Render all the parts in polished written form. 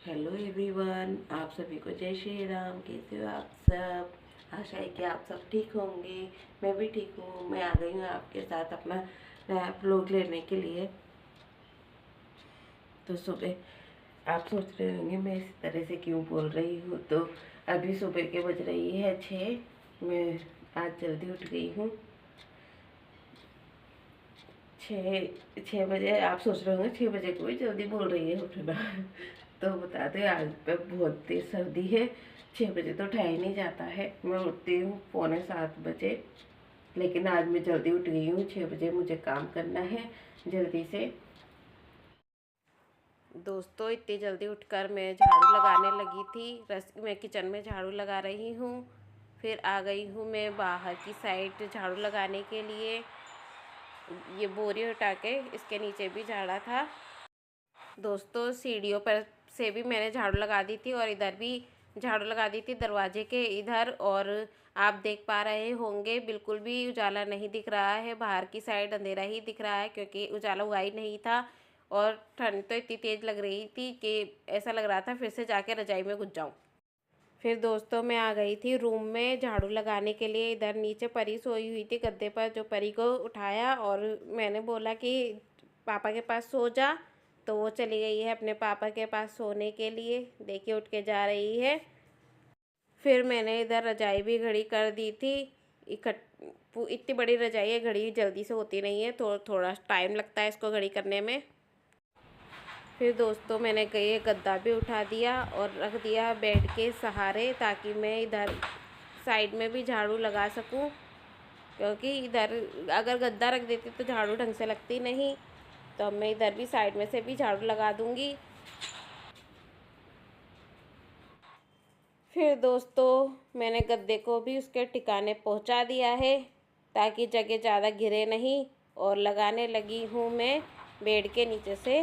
Hello everyone, आप सभी को जय श्री राम। कैसे हो आप सब? आशा है कि आप सब ठीक होंगे। मैं भी ठीक हूँ। मैं आ गई हूँ आपके साथ अपना नया व्लॉग लेने के लिए। तो सुबह आप सोच रहे होंगे मैं इस तरह से क्यों बोल रही हूँ। तो अभी सुबह के बज रही है 6। मैं आज जल्दी उठ गई हूँ। 6 बजे। आप सोच रहे होंगे 6 बजे को भी जल्दी बोल रही है उठना। तो बता दें, आज पे बहुत तेज सर्दी है। 6 बजे तो उठाया ही नहीं जाता है। मैं उठती हूँ पौने 7 बजे। लेकिन आज मैं जल्दी उठ गई हूँ। 6 बजे मुझे काम करना है जल्दी से। दोस्तों, इतनी जल्दी उठकर मैं झाड़ू लगाने लगी थी। मैं किचन में झाड़ू लगा रही हूँ। फिर आ गई हूँ मैं बाहर की साइड झाड़ू लगाने के लिए। ये बोरी उठा के इसके नीचे भी झाड़ा था। दोस्तों, सीढ़ियों पर से भी मैंने झाड़ू लगा दी थी और इधर भी झाड़ू लगा दी थी, दरवाजे के इधर। और आप देख पा रहे होंगे बिल्कुल भी उजाला नहीं दिख रहा है। बाहर की साइड अंधेरा ही दिख रहा है क्योंकि उजाला हुआ ही नहीं था। और ठंड तो इतनी तेज़ लग रही थी कि ऐसा लग रहा था फिर से जाके रजाई में घुस जाऊँ। फिर दोस्तों, मैं आ गई थी रूम में झाड़ू लगाने के लिए। इधर नीचे परी सोई हुई थी गद्दे पर। जो परी को उठाया और मैंने बोला कि पापा के पास सो जा। तो वो चली गई है अपने पापा के पास सोने के लिए। देखिए, उठ के जा रही है। फिर मैंने इधर रजाई भी घड़ी कर दी थी। इतनी बड़ी रजाई है, घड़ी जल्दी से होती नहीं है, तो थोड़ा टाइम लगता है इसको घड़ी करने में। फिर दोस्तों, मैंने ये गद्दा भी उठा दिया और रख दिया बेड के सहारे, ताकि मैं इधर साइड में भी झाड़ू लगा सकूं। क्योंकि इधर अगर गद्दा रख देती तो झाड़ू ढंग से लगती नहीं। तो अब मैं इधर भी साइड में से भी झाड़ू लगा दूंगी। फिर दोस्तों, मैंने गद्दे को भी उसके ठिकाने पहुंचा दिया है, ताकि जगह ज़्यादा गिरे नहीं। और लगाने लगी हूँ मैं बेड के नीचे से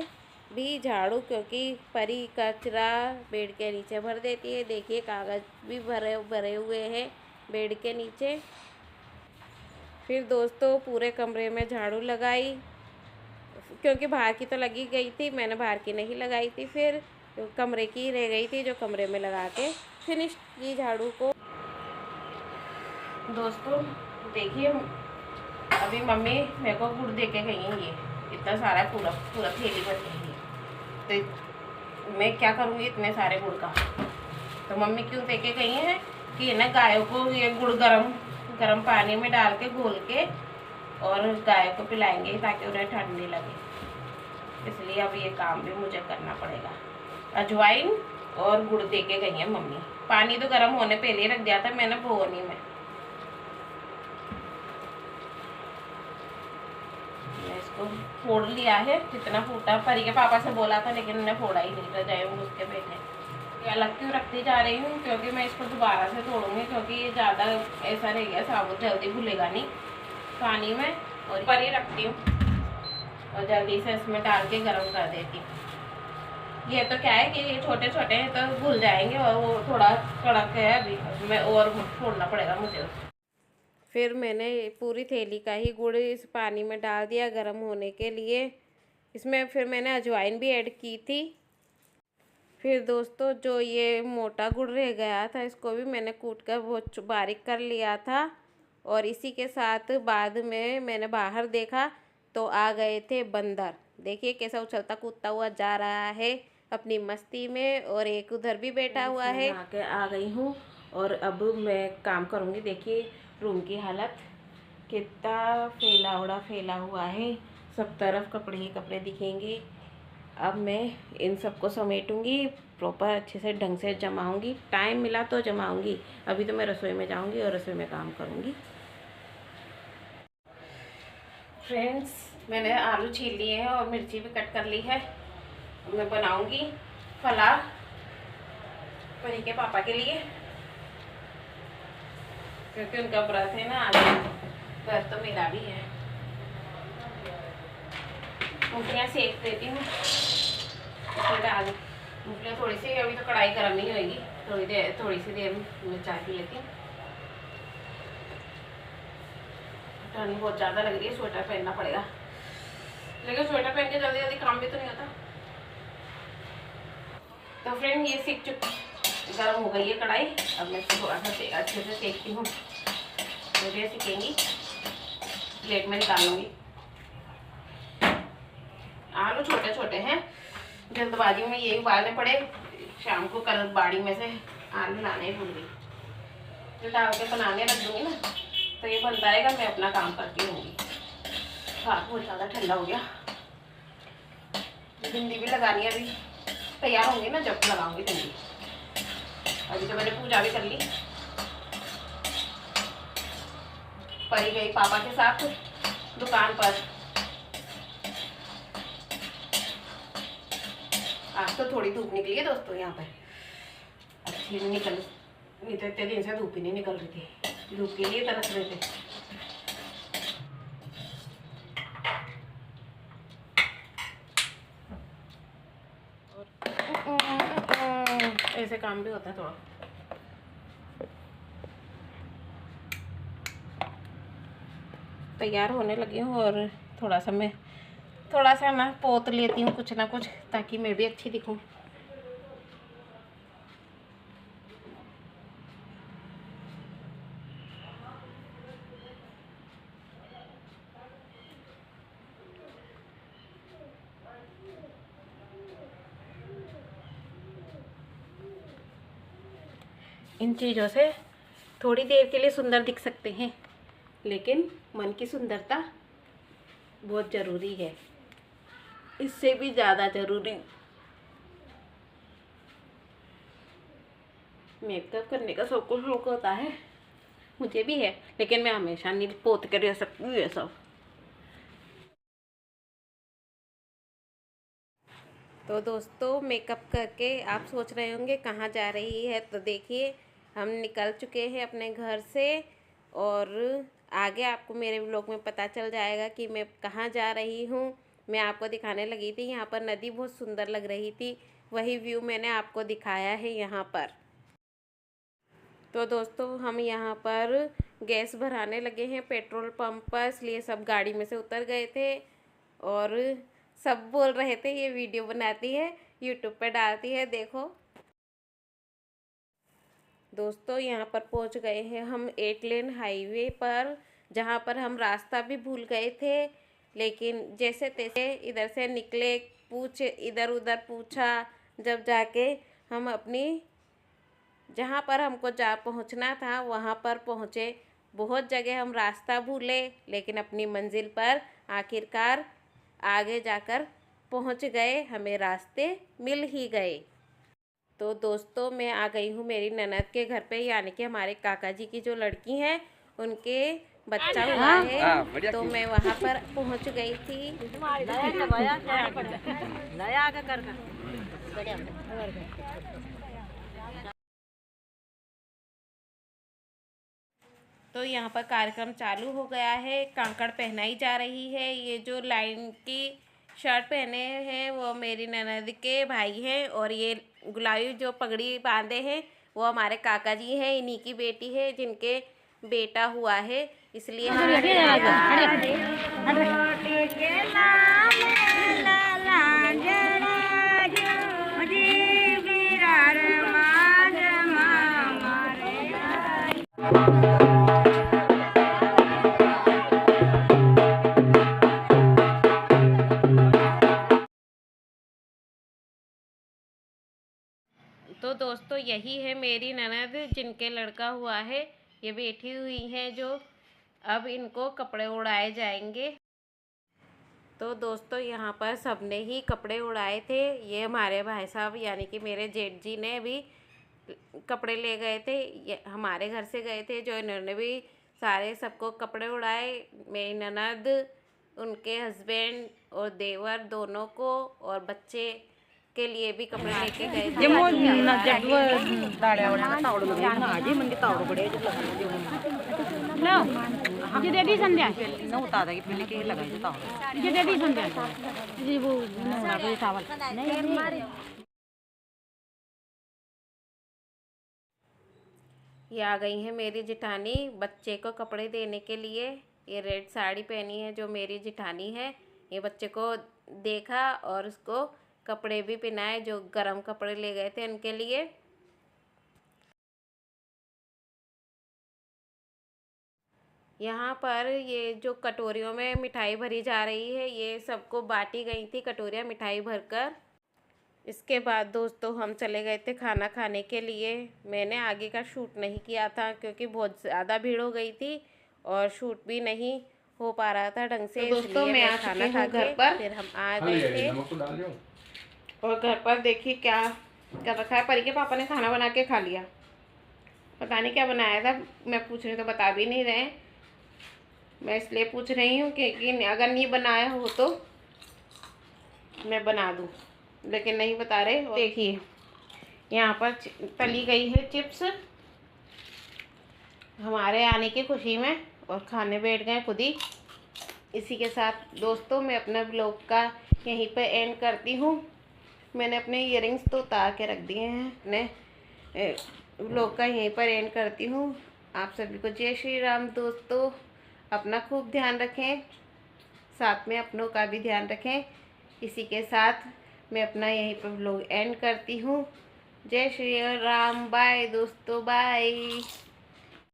भी झाड़ू, क्योंकि परी कचरा बेड के नीचे भर देती है। देखिए, कागज़ भी भरे भरे हुए हैं बेड के नीचे। फिर दोस्तों, पूरे कमरे में झाड़ू लगाई, क्योंकि बाहर की तो लगी गई थी, मैंने बाहर की नहीं लगाई थी। फिर कमरे की रह गई थी, जो कमरे में लगा के फिनिश की झाड़ू को। दोस्तों देखिए, अभी मम्मी मेरे को गुड़ दे के गई है। ये इतना सारा पूरा पूरा थैली भर गई है। तो मैं क्या करूँगी इतने सारे गुड़ का? तो मम्मी क्यों दे के गई हैं कि ना गायों को ये गुड़ गरम गरम पानी में डाल के घोल के और गायों को पिलाएंगे, ताकि उन्हें ठंड नहीं लगे। इसलिए अब ये काम भी मुझे करना पड़ेगा। अजवाइन और गुड़ दे के गई है मम्मी। पानी तो गर्म होने पहले रख दिया था मैंने भगोनी में। मैं इसको फोड़ लिया है, जितना फूटा। परी के पापा से बोला था, लेकिन उन्हें फोड़ा ही नहीं। रजाई में घुस के बैठे। ये अलग क्यों रखती जा रही हूँ? क्योंकि मैं इसको दोबारा से तोड़ूंगी, क्योंकि ये ज़्यादा ऐसा रह गया साबुत, जल्दी घुलेगा नहीं पानी में। और परी रखती हूँ और जल्दी से इसमें डाल के गर्म कर देती हूँ। ये तो क्या है कि ये छोटे छोटे हैं तो घुल जाएंगे, और वो थोड़ा कड़क है अभी, मैं और फोड़ना पड़ेगा मुझे। फिर मैंने पूरी थैली का ही गुड़ इस पानी में डाल दिया गर्म होने के लिए। इसमें फिर मैंने अजवाइन भी ऐड की थी। फिर दोस्तों, जो ये मोटा गुड़ रह गया था, इसको भी मैंने कूट कर बहुत बारीक कर लिया था। और इसी के साथ बाद में मैंने बाहर देखा तो आ गए थे बंदर। देखिए कैसा उछलता कूदता हुआ जा रहा है अपनी मस्ती में, और एक उधर भी बैठा हुआ है। आके आ गई हूँ और अब मैं काम करूँगी। देखिए रूम की हालत कितना फैला हुआ है, सब तरफ कपड़े ही कपड़े दिखेंगे। अब मैं इन सबको समेटूंगी, प्रॉपर अच्छे से ढंग से जमाऊंगी। टाइम मिला तो जमाऊंगी। अभी तो मैं रसोई में जाऊंगी और रसोई में काम करूंगी। फ्रेंड्स, मैंने आलू छील लिए हैं और मिर्ची भी कट कर ली है। मैं बनाऊंगी फलार परी के पापा के लिए, क्योंकि उनका व्रत है ना आज। व्रत तो मेरा भी है। मूंगफलियाँ सेक देती हूँ, डाल मूंगफलियाँ थोड़ी सी। अभी तो कढ़ाई गर्म नहीं होगी, थोड़ी सी देर में चाय पी लेती हूँ। ठंड बहुत ज़्यादा लग रही है, स्वेटर पहनना पड़ेगा। लेकिन स्वेटर पहन के जल्दी जल्दी काम भी तो नहीं होता। तो फ्रेंड ये सीख गर्म हो गई है कढ़ाई। अब मैं इसको थोड़ा सा अच्छे से सेकती हूँ। तो ये सीखेंगी, प्लेट में निकाल लूँगी। आलू छोटे छोटे हैं, जल्दबाजी में यही उबालने पड़े। शाम को कल बाड़ी में से आलू लाने ही भूल गई, तो डाल के बनाने लग दूँगी ना, तो ये बनता रहेगा, मैं अपना काम करती रहूँगी। हाथ बहुत ज़्यादा ठंडा हो गया। भिंडी भी लगानी है, अभी तैयार होंगी ना जब लगाऊंगी भिंडी। अभी तो मैंने पूजा भी कर ली। परी गई पापा के साथ दुकान पर। आज तो थोड़ी धूप निकली है दोस्तों यहाँ पे, अच्छी निकल, नहीं तो इतने दिन से धूप ही नहीं निकल रही थी, धूप के लिए तरस रहे थे। ऐसे काम भी होता है थोड़ा। तैयार होने लगी हूँ और थोड़ा सा मैं पोत लेती हूँ कुछ ना कुछ, ताकि मैं भी अच्छी दिखूँ। इन चीज़ों से थोड़ी देर के लिए सुंदर दिख सकते हैं, लेकिन मन की सुंदरता बहुत ज़रूरी है, इससे भी ज़्यादा ज़रूरी। मेकअप करने का सबको शौक होता है, मुझे भी है, लेकिन मैं हमेशा नहीं पोत के रह सकती हूँ ये सब। तो दोस्तों मेकअप करके आप सोच रहे होंगे कहाँ जा रही है, तो देखिए हम निकल चुके हैं अपने घर से, और आगे आपको मेरे व्लॉग में पता चल जाएगा कि मैं कहाँ जा रही हूँ। मैं आपको दिखाने लगी थी, यहाँ पर नदी बहुत सुंदर लग रही थी, वही व्यू मैंने आपको दिखाया है यहाँ पर। तो दोस्तों हम यहाँ पर गैस भराने लगे हैं पेट्रोल पंप पर, इसलिए सब गाड़ी में से उतर गए थे और सब बोल रहे थे ये वीडियो बनाती है, यूट्यूब पे डालती है, देखो। दोस्तों यहाँ पर पहुँच गए हैं हम 8 लेन हाईवे पर, जहाँ पर हम रास्ता भी भूल गए थे, लेकिन जैसे तैसे इधर से निकले, इधर उधर पूछा, जब जाके हम अपनी जहाँ पर हमको पहुँचना था वहाँ पर पहुँचे। बहुत जगह हम रास्ता भूले, लेकिन अपनी मंजिल पर आखिरकार आगे जाकर पहुँच गए, हमें रास्ते मिल ही गए। तो दोस्तों मैं आ गई हूँ मेरी ननद के घर पे, यानी कि हमारे काका जी की जो लड़की है उनके बच्चा हुआ है, तो मैं वहाँ पर पहुँच गई थी। तो यहाँ पर कार्यक्रम चालू हो गया है, कांकड़ पहनाई जा रही है। ये जो लाइन की शर्ट पहने हैं वो मेरी ननद के भाई हैं, और ये गुलाबी जो पगड़ी बांधे हैं वो हमारे काका जी हैं, इन्हीं की बेटी है जिनके बेटा हुआ है, इसलिए तो दोस्तों यही है मेरी ननद जिनके लड़का हुआ है, ये बैठी हुई हैं जो अब इनको कपड़े उड़ाए जाएंगे। तो दोस्तों यहाँ पर सबने ही कपड़े उड़ाए थे, ये हमारे भाई साहब यानी कि मेरे जेठ जी ने भी कपड़े ले गए थे, ये हमारे घर से गए थे, जो इन्होंने भी सारे सबको कपड़े उड़ाए। मेरी ननद, उनके हस्बैंड और देवर दोनों को, और बच्चे के लिए भी कपड़े लेके गए थे। ये आ गई है मेरी जिठानी बच्चे को कपड़े देने के लिए। ये रेड साड़ी पहनी है जो मेरी जिठानी है, ये बच्चे को देखा और उसको कपड़े भी पहनाए, जो गर्म कपड़े ले गए थे उनके लिए। यहाँ पर ये जो कटोरियों में मिठाई भरी जा रही है, ये सबको बांटी गई थी कटोरियाँ मिठाई भरकर। इसके बाद दोस्तों हम चले गए थे खाना खाने के लिए। मैंने आगे का शूट नहीं किया था क्योंकि बहुत ज़्यादा भीड़ हो गई थी और शूट भी नहीं हो पा रहा था ढंग से। तो दोस्तों मैं आ चुकी हूँ घर पर, फिर हम आ गए थे और घर पर देखिए क्या कर रखा है। परी के पापा ने खाना बना के खा लिया, पता नहीं क्या बनाया था, मैं पूछ रही तो बता भी नहीं रहे। मैं इसलिए पूछ रही हूँ कि अगर नहीं बनाया हो तो मैं बना दूँ, लेकिन नहीं बता रहे। देखिए यहाँ पर तली गई है चिप्स हमारे आने की खुशी में, और खाने बैठ गए खुद ही। इसी के साथ दोस्तों मैं अपना ब्लॉग का यहीं पर एंड करती हूँ। मैंने अपने इयररिंग्स तो उतार के रख दिए हैं, अपने ब्लॉग का यहीं पर एंड करती हूँ। आप सभी को जय श्री राम दोस्तों। अपना खूब ध्यान रखें, साथ में अपनों का भी ध्यान रखें। इसी के साथ मैं अपना यहीं पर ब्लॉग एंड करती हूँ। जय श्री राम। बाय दोस्तों, बाय।